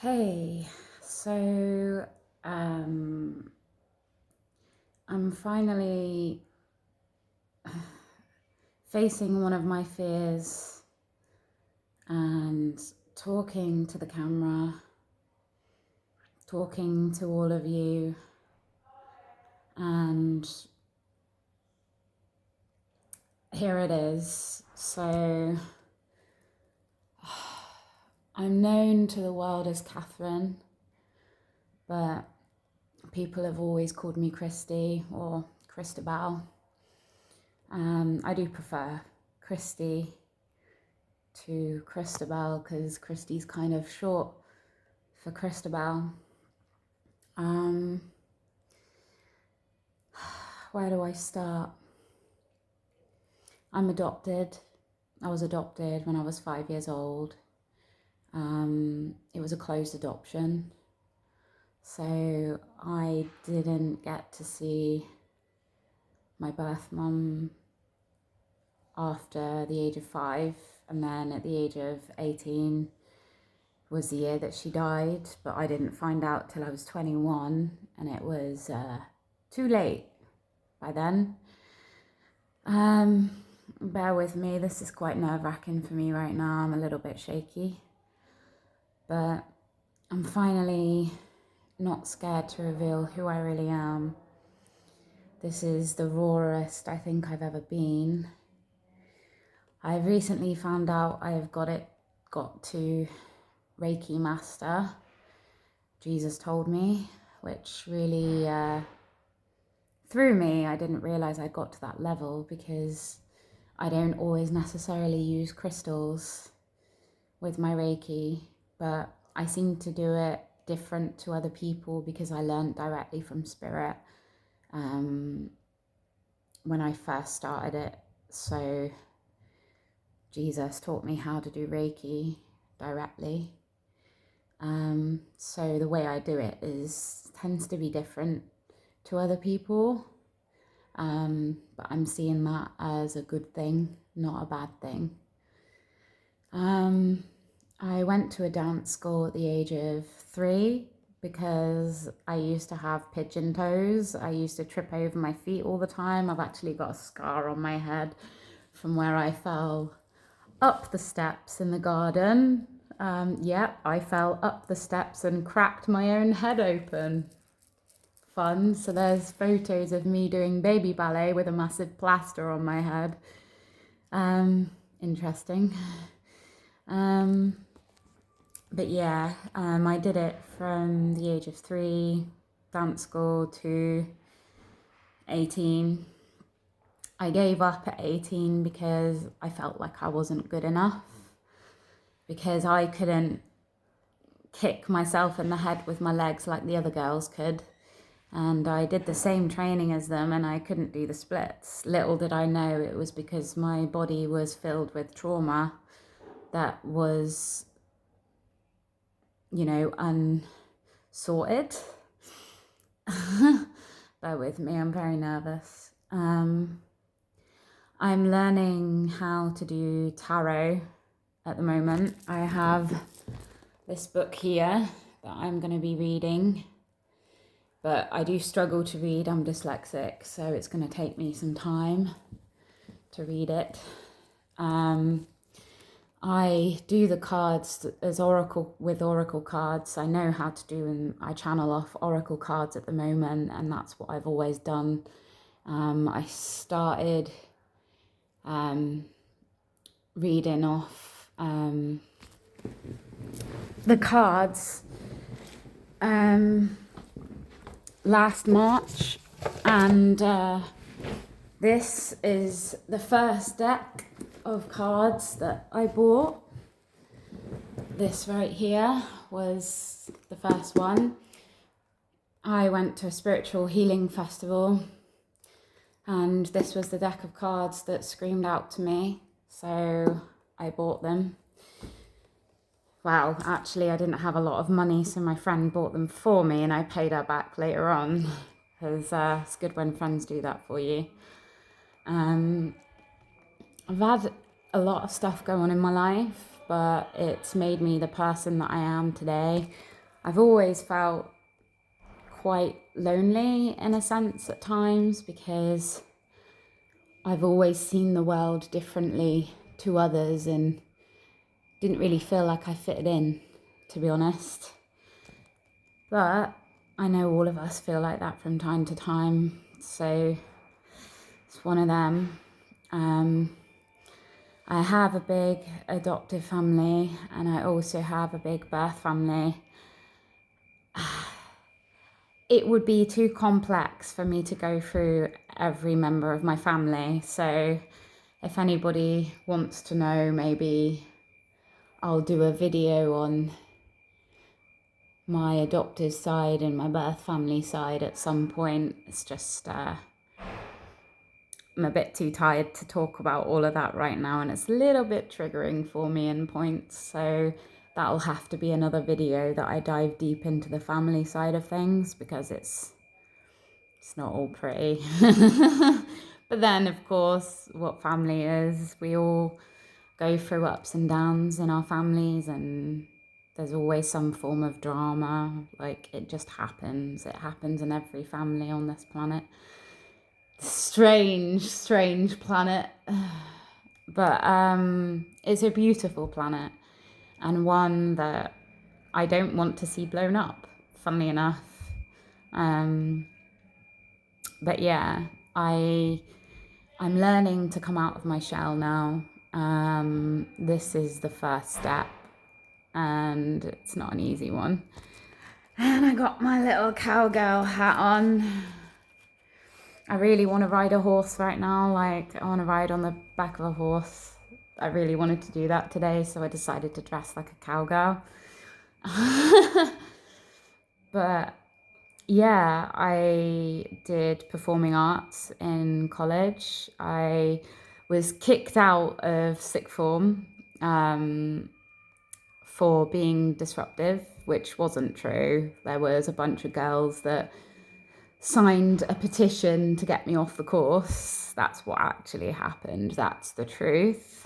Hey, so um, I'm finally facing one of my fears and talking to the camera, talking to all of you, and here it is. So I'm known to the world as Catherine, but people have always called me Christy or Christabel. I do prefer Christy to Christabel because Christy's kind of short for Christabel. Um, where do I start? I'm adopted. I was adopted when I was 5 years old. It was a closed adoption. So I didn't get to see my birth mum after the age of 5. And then at the age of 18 was the year that she died. But I didn't find out till I was 21. And it was too late by then. Bear with me, this is quite nerve-wracking for me right now. I'm a little bit shaky, but I'm finally not scared to reveal who I really am. This is the rawest I think I've ever been. I've recently found out I've got to Reiki Master. Jesus told me, which really threw me. I didn't realize I got to that level because I don't always necessarily use crystals with my Reiki, but I seem to do it different to other people because I learned directly from Spirit when I first started it. So Jesus taught me how to do Reiki directly. So the way I do it tends to be different to other people. But I'm seeing that as a good thing, not a bad thing. I went to a dance school at the age of 3 because I used to have pigeon toes. I used to trip over my feet all the time. I've actually got a scar on my head from where I fell up the steps in the garden. I fell up the steps and cracked my own head open. Fun. So there's photos of me doing baby ballet with a massive plaster on my head. Interesting. But yeah, I did it from the age of 3, dance school, to 18. I gave up at 18 because I felt like I wasn't good enough, because I couldn't kick myself in the head with my legs like the other girls could. And I did the same training as them and I couldn't do the splits. Little did I know it was because my body was filled with trauma that was, unsorted. Bear with me, I'm very nervous. I'm learning how to do tarot at the moment. I have this book here that I'm going to be reading, but I do struggle to read. I'm dyslexic, so it's going to take me some time to read it. I do the cards as oracle cards. I know how to do, and I channel off oracle cards at the moment, and that's what I've always done. I started reading off the cards last March, and this is the first deck of cards that I bought. This right here was the first one. I went to a spiritual healing festival and this was the deck of cards that screamed out to me, so I bought them. Well, actually I didn't have a lot of money, so my friend bought them for me and I paid her back later on, because it's good when friends do that for you. I've had a lot of stuff go on in my life, but it's made me the person that I am today. I've always felt quite lonely in a sense at times because I've always seen the world differently to others and didn't really feel like I fitted in, to be honest. But I know all of us feel like that from time to time, so it's one of them. I have a big adoptive family and I also have a big birth family. It would be too complex for me to go through every member of my family. So if anybody wants to know, maybe I'll do a video on my adoptive side and my birth family side at some point. It's just, I'm a bit too tired to talk about all of that right now, and it's a little bit triggering for me in points. So that'll have to be another video that I dive deep into the family side of things because it's not all pretty. But then, of course, what family is, we all go through ups and downs in our families, and there's always some form of drama. Like, it just happens. It happens in every family on this planet. Strange planet. But it's a beautiful planet, and one that I don't want to see blown up, funnily enough. But yeah, I'm learning to come out of my shell now. This is the first step, and it's not an easy one. And I got my little cowgirl hat on. I really want to ride a horse right now. Like, I want to ride on the back of a horse. I really wanted to do that today, so I decided to dress like a cowgirl. But yeah, I did performing arts in college. I was kicked out of sixth form for being disruptive, which wasn't true. There was a bunch of girls that signed a petition to get me off the course. That's what actually happened. That's the truth.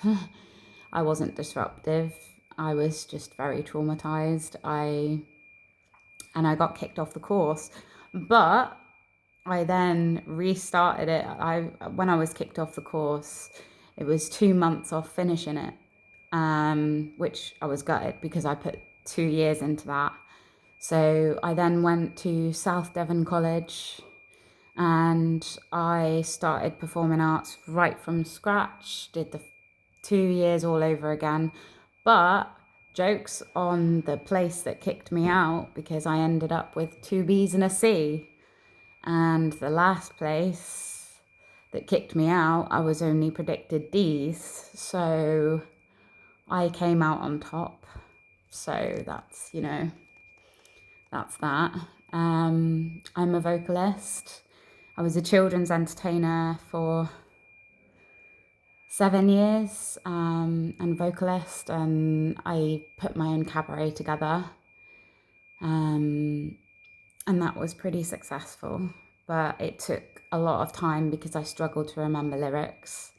I wasn't disruptive. I was just very traumatized. And I got kicked off the course. But I then restarted it. When I was kicked off the course, it was 2 months off finishing it, which I was gutted because I put 2 years into that. So I then went to South Devon College and I started performing arts right from scratch, did the 2 years all over again. But jokes on the place that kicked me out because I ended up with 2 B's and a C. And the last place that kicked me out, I was only predicted D's. So I came out on top. So that's, that's that. I'm a vocalist. I was a children's entertainer for 7 years, and vocalist, and I put my own cabaret together. And that was pretty successful, but it took a lot of time because I struggled to remember lyrics.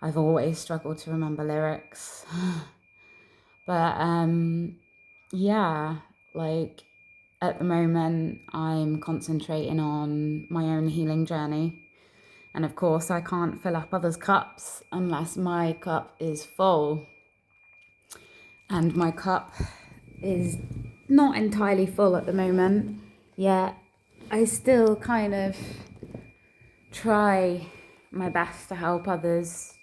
I've always struggled to remember lyrics. But yeah, like at the moment I'm concentrating on my own healing journey. And of course I can't fill up others' cups unless my cup is full. And my cup is not entirely full at the moment, yet I still kind of try my best to help others,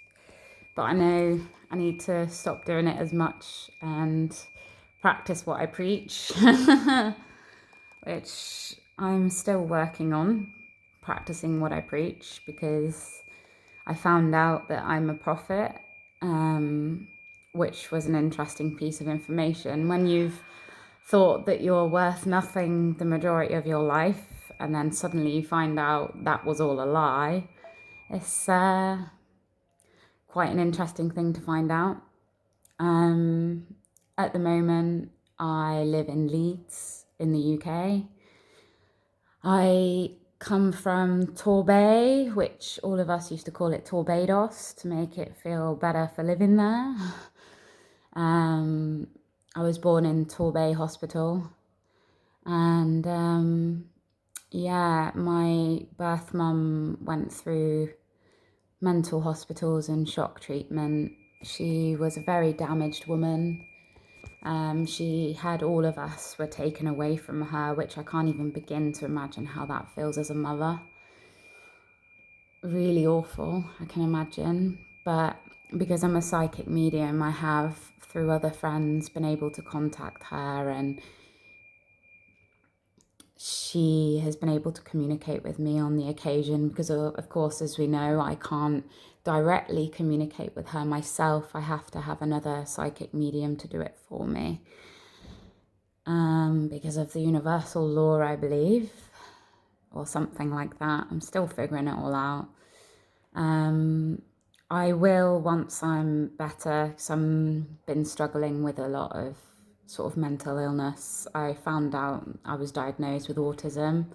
but I know I need to stop doing it as much and practice what I preach, which I'm still working on, practicing what I preach, because I found out that I'm a prophet, which was an interesting piece of information. When you've thought that you're worth nothing the majority of your life, and then suddenly you find out that was all a lie, it's quite an interesting thing to find out. At the moment, I live in Leeds in the UK. I come from Torbay, which all of us used to call it Torbados to make it feel better for living there. I was born in Torbay Hospital, And yeah, my birth mum went through mental hospitals and shock treatment. She was a very damaged woman. She had all of us were taken away from her, which I can't even begin to imagine how that feels as a mother. Really awful, I can imagine. But because I'm a psychic medium, I have, through other friends, been able to contact her, and she has been able to communicate with me on the occasion because, of course, as we know, I can't directly communicate with her myself. I have to have another psychic medium to do it for me. Because of the universal law, I believe, or something like that. I'm still figuring it all out. I will once I'm better, because I've been struggling with a lot of sort of mental illness. I found out I was diagnosed with autism,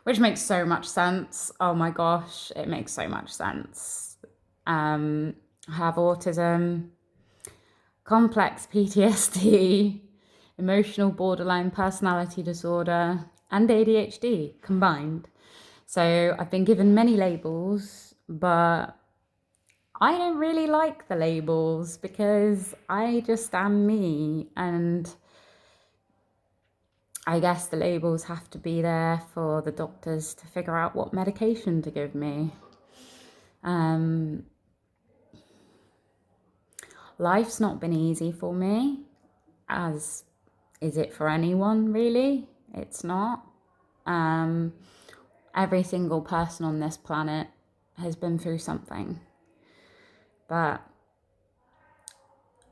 which makes so much sense. Oh my gosh, it makes so much sense. I have autism, complex PTSD, emotional borderline personality disorder, and ADHD combined. So I've been given many labels, but I don't really like the labels because I just am me, and I guess the labels have to be there for the doctors to figure out what medication to give me. Life's not been easy for me, as is it for anyone really? It's not. Every single person on this planet has been through something. But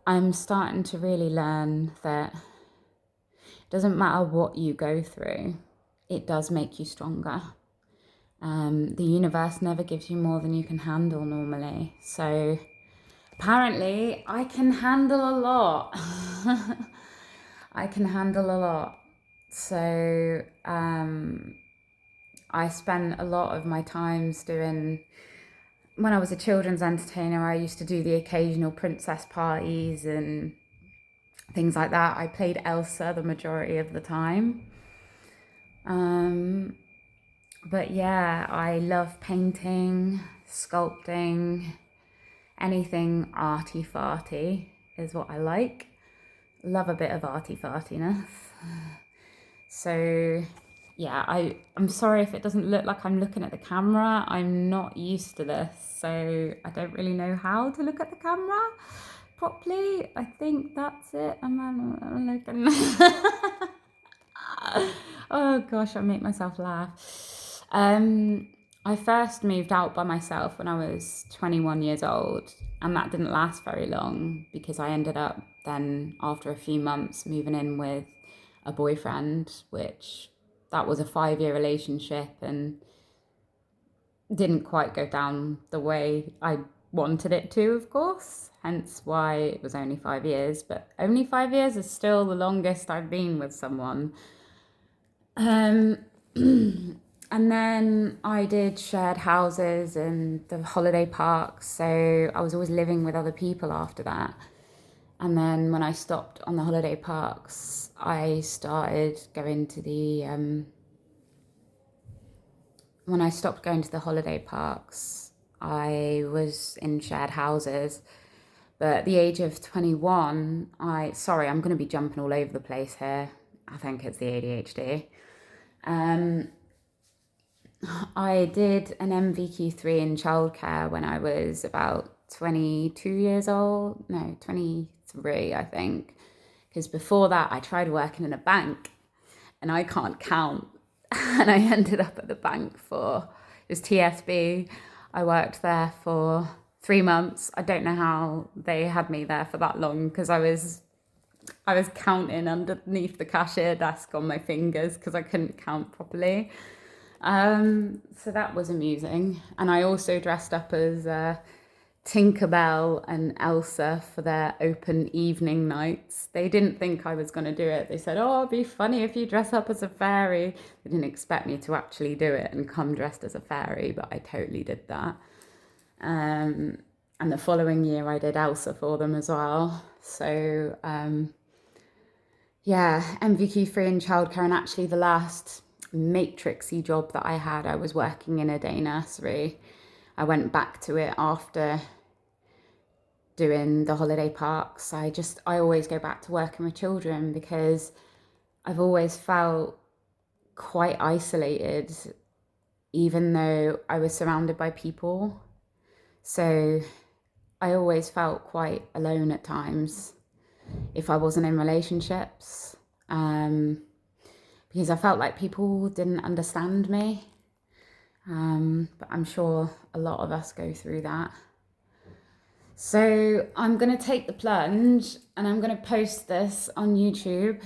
I'm starting to really learn that it doesn't matter what you go through, it does make you stronger. The universe never gives you more than you can handle normally. So apparently I can handle a lot. I can handle a lot. So I spent a lot of my times doing, when I was a children's entertainer, I used to do the occasional princess parties and things like that. I played Elsa the majority of the time. But yeah, I love painting, sculpting, anything arty farty is what I like. Love a bit of arty fartiness. So yeah, I'm sorry if it doesn't look like I'm looking at the camera. I'm not used to this, so I don't really know how to look at the camera properly. I think that's it. I'm looking. Oh gosh, I make myself laugh. I first moved out by myself when I was 21 years old, and that didn't last very long because I ended up then, after a few months, moving in with a boyfriend, which that was a 5-year relationship and didn't quite go down the way I wanted it to, of course. Hence why it was only 5 years, but only 5 years is still the longest I've been with someone. And then I did shared houses and the holiday parks, so I was always living with other people after that. And then when I stopped on the holiday parks, I started going to the when I stopped going to the holiday parks, I was in shared houses. But at the age of 21, sorry, I'm going to be jumping all over the place here. I think it's the ADHD. I did an MVQ3 in childcare when I was about 22 years old. No, 23, I think. Because before that, I tried working in a bank and I can't count. And I ended up at the bank for, it was TSB. I worked there for 3 months. I don't know how they had me there for that long because I was counting underneath the cashier desk on my fingers because I couldn't count properly. So that was amusing. And I also dressed up as Tinkerbell and Elsa for their open evening nights. They didn't think I was going to do it. They said, oh, it'd be funny if you dress up as a fairy. They didn't expect me to actually do it and come dressed as a fairy, but I totally did that. And the following year I did Elsa for them as well. So yeah, MVQ3 in childcare. And actually, the last matrixy job that I had, I was working in a day nursery. I went back to it after doing the holiday parks. I always go back to working with children because I've always felt quite isolated, even though I was surrounded by people. So I always felt quite alone at times if I wasn't in relationships, because I felt like people didn't understand me. But I'm sure a lot of us go through that. So I'm going to take the plunge and I'm going to post this on YouTube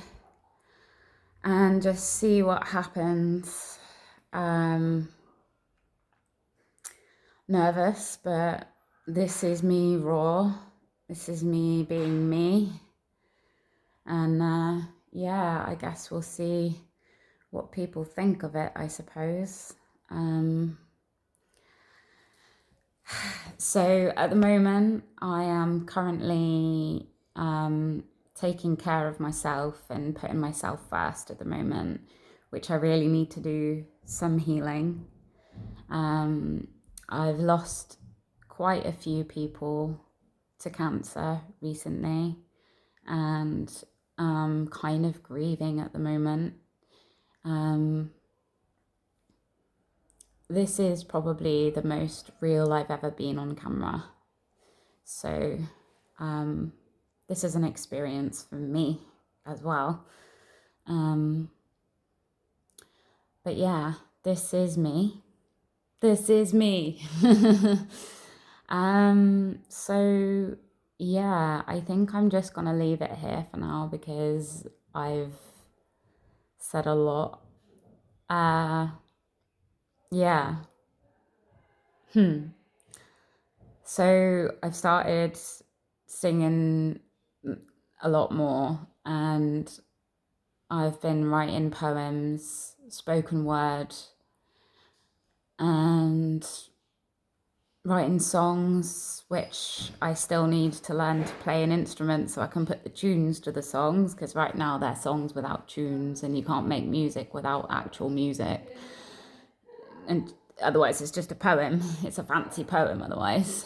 and just see what happens. Nervous, but this is me raw. This is me being me. And yeah, I guess we'll see what people think of it, I suppose. So at the moment, I am currently taking care of myself and putting myself first at the moment, which I really need to do some healing. I've lost quite a few people to cancer recently, and I'm kind of grieving at the moment. This is probably the most real I've ever been on camera. So this is an experience for me as well. But yeah, this is me. This is me. So yeah, I think I'm just gonna leave it here for now because I've said a lot. Yeah. So I've started singing a lot more, and I've been writing poems, spoken word, and writing songs, which I still need to learn to play an instrument so I can put the tunes to the songs, because right now they're songs without tunes and you can't make music without actual music. And otherwise it's just a poem. It's a fancy poem otherwise.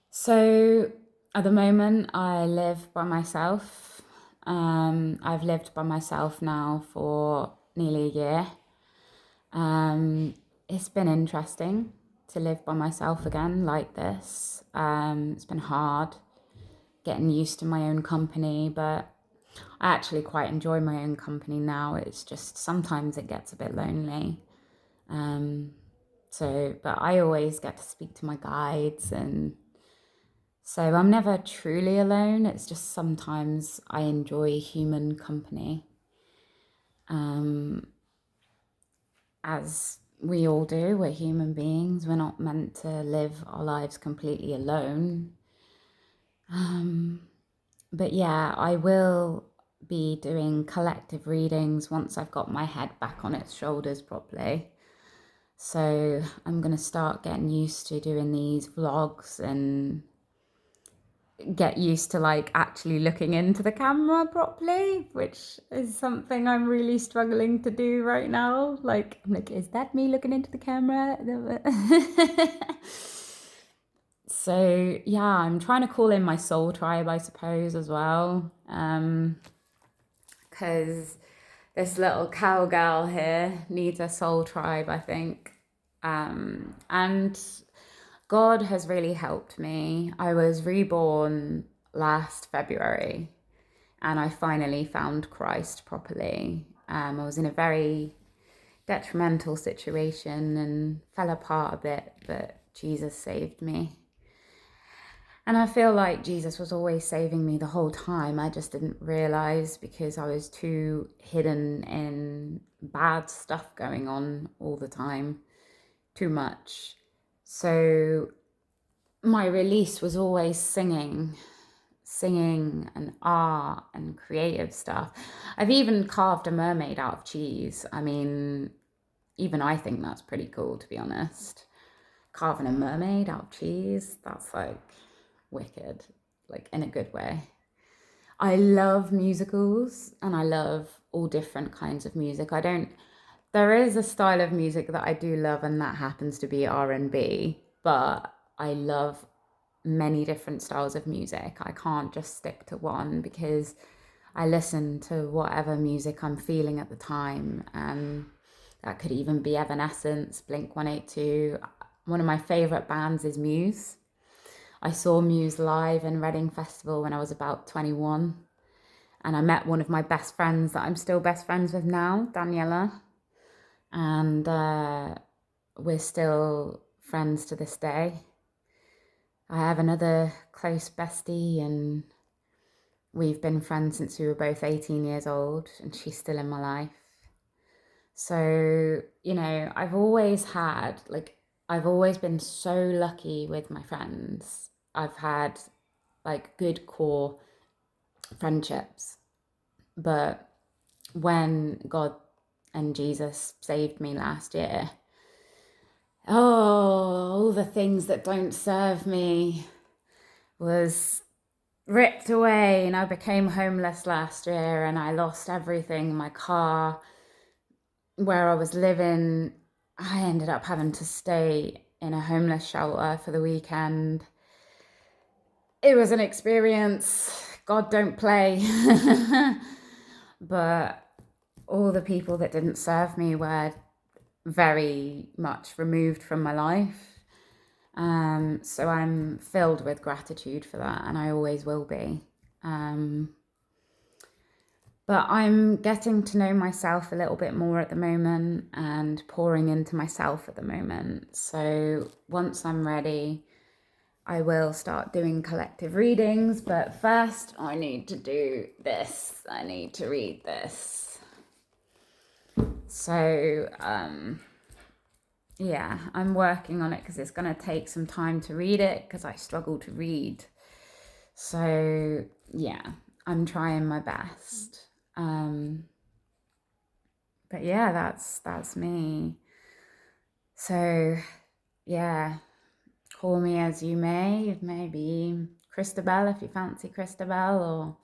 So at the moment I live by myself. I've lived by myself now for nearly a year. It's been interesting to live by myself again like this. It's been hard getting used to my own company, but I actually quite enjoy my own company now. It's just sometimes it gets a bit lonely. But I always get to speak to my guides, and so I'm never truly alone. It's just sometimes I enjoy human company. As we all do, we're human beings. We're not meant to live our lives completely alone. But yeah, I will be doing collective readings once I've got my head back on its shoulders properly. So I'm going to start getting used to doing these vlogs and get used to like actually looking into the camera properly, which is something I'm really struggling to do right now. I'm like, is that me looking into the camera? So yeah, I'm trying to call in my soul tribe, I suppose, as well. Because this little cowgirl here needs a soul tribe, I think. And God has really helped me. I was reborn last February and I finally found Christ properly. I was in a very detrimental situation and fell apart a bit, but Jesus saved me. And I feel like Jesus was always saving me the whole time. I just didn't realize because I was too hidden in bad stuff going on all the time, too much. So my release was always singing and art and creative stuff. I've even carved a mermaid out of cheese. I mean, even I think that's pretty cool, to be honest. Carving a mermaid out of cheese, that's like wicked, like in a good way. I love musicals and I love all different kinds of music. There is a style of music that I do love, and that happens to be R&B, but I love many different styles of music. I can't just stick to one because I listen to whatever music I'm feeling at the time. That could even be Evanescence, Blink 182. One of my favourite bands is Muse. I saw Muse live in Reading Festival when I was about 21. And I met one of my best friends that I'm still best friends with now, Daniela. And we're still friends to this day. I have another close bestie, and we've been friends since we were both 18 years old, and she's still in my life. So, I've always been so lucky with my friends. I've had like good core friendships. But when God and Jesus saved me last year, all the things that don't serve me was ripped away, and I became homeless last year, and I lost everything. My car, where I was living, I ended up having to stay in a homeless shelter for the weekend. It was an experience. God don't play. But all the people that didn't serve me were very much removed from my life. So I'm filled with gratitude for that, and I always will be. But I'm getting to know myself a little bit more at the moment and pouring into myself at the moment. So once I'm ready, I will start doing collective readings. But first, I need to do this. I need to read this. So, yeah, I'm working on it because it's going to take some time to read it because I struggle to read. So, yeah, I'm trying my best. But yeah, that's me. So, yeah, call me as you may. Maybe Christabel if you fancy Christabel, or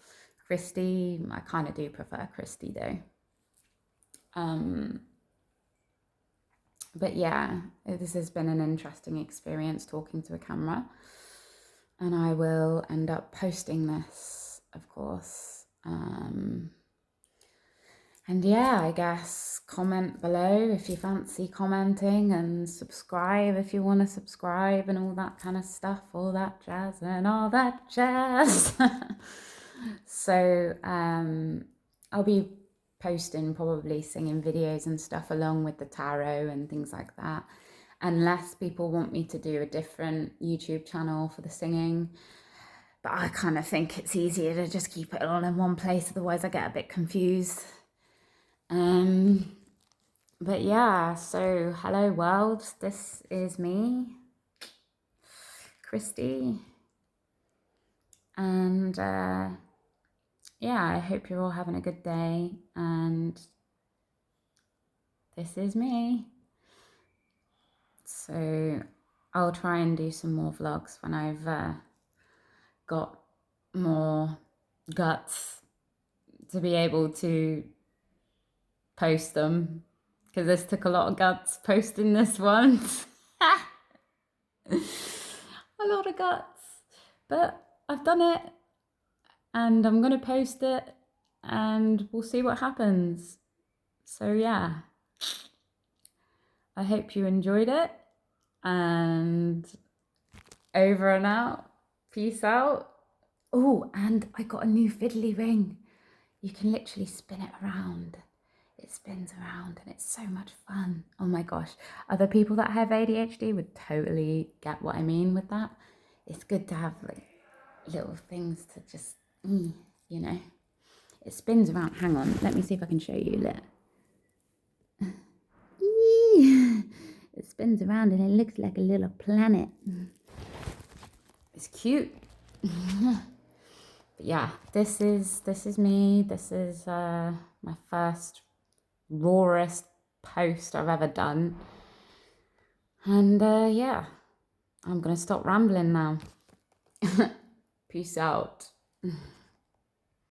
Christy. I kind of do prefer Christy though. But yeah, this has been an interesting experience talking to a camera, and I will end up posting this, of course. And yeah, I guess comment below if you fancy commenting, and subscribe if you want to subscribe, and all that kind of stuff, all that jazz and all that jazz. So I'll be posting probably singing videos and stuff along with the tarot and things like that, unless people want me to do a different YouTube channel for the singing. But I kind of think it's easier to just keep it all in one place, otherwise I get a bit confused. But yeah, so hello world, this is me, Christy, and yeah, I hope you're all having a good day, and this is me. So I'll try and do some more vlogs when I've got more guts to be able to post them, because this took a lot of guts posting this one. A lot of guts, but I've done it, and I'm gonna post it, and we'll see what happens. So yeah, I hope you enjoyed it, and over and out. Peace out. Oh, and I got a new fiddly ring. You can literally spin it around. It spins around and it's so much fun. Oh my gosh. Other people that have ADHD would totally get what I mean with that. It's good to have like little things to just, It spins around. Hang on. Let me see if I can show you. Look. It spins around and it looks like a little planet. It's cute. But yeah, this is me. This is my first rawest post I've ever done. And yeah, I'm gonna stop rambling now. Peace out.